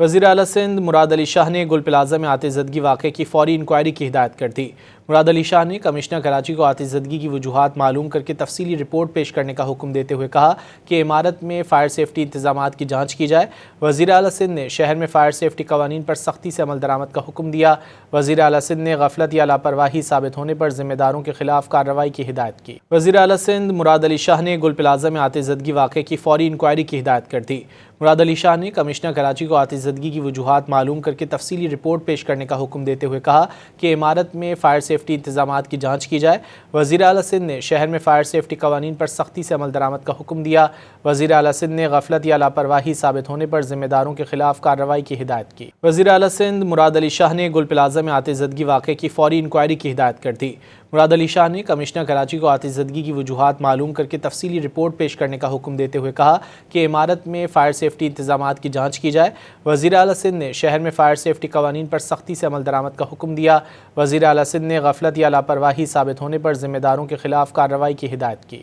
وزیر اعلیٰ سندھ مراد علی شاہ نے گل پلازہ میں آتش زدگی واقعے کی فوری انکوائری کی ہدایت کر دی۔ مراد علی شاہ نے کمشنر کراچی کو آتش زدگی کی وجوہات معلوم کر کے تفصیلی رپورٹ پیش کرنے کا حکم دیتے ہوئے کہا کہ عمارت میں فائر سیفٹی انتظامات کی جانچ کی جائے۔ وزیر اعلیٰ سندھ نے شہر میں فائر سیفٹی قوانین پر سختی سے عمل درآمد کا حکم دیا۔ وزیر اعلیٰ سندھ نے غفلت یا لاپرواہی ثابت ہونے پر ذمہ داروں کے خلاف کارروائی کی ہدایت کی۔ وزیر اعلیٰ سندھ مراد علی شاہ نے گل پلازہ میں آتش زدگی واقعے کی فوری انکوائری کی ہدایت کر دی۔ مراد علی شاہ نے کمشنر کراچی کو آتش زدگی کی وجوہات معلوم کر کے تفصیلی رپورٹ پیش کرنے کا حکم دیتے ہوئے کہا کہ عمارت میں فائر سیفٹی انتظامات کی جانچ کی جائے۔ وزیر اعلیٰ سندھ نے شہر میں فائر سیفٹی قوانین پر سختی سے عمل درآمد کا حکم دیا۔ وزیر اعلیٰ سندھ نے غفلت یا لاپرواہی ثابت ہونے پر ذمہ داروں کے خلاف کارروائی کی ہدایت کی۔ وزیر اعلیٰ سندھ مراد علی شاہ نے گل پلازہ میں آتش زدگی واقعے کی فوری انکوائری کی ہدایت کر دی۔ مراد علی شاہ نے کمشنر کراچی کو آتش زدگی کی وجوہات معلوم کر کے تفصیلی رپورٹ پیش کرنے کا حکم دیتے ہوئے کہا کہ عمارت میں فائر سیفٹی انتظامات کی جانچ کی جائے۔ وزیر اعلیٰ سندھ نے شہر میں فائر سیفٹی قوانین پر سختی سے عمل درآمد کا حکم دیا۔ وزیر اعلیٰ سندھ نے غفلت یا لاپرواہی ثابت ہونے پر ذمہ داروں کے خلاف کارروائی کی ہدایت کی۔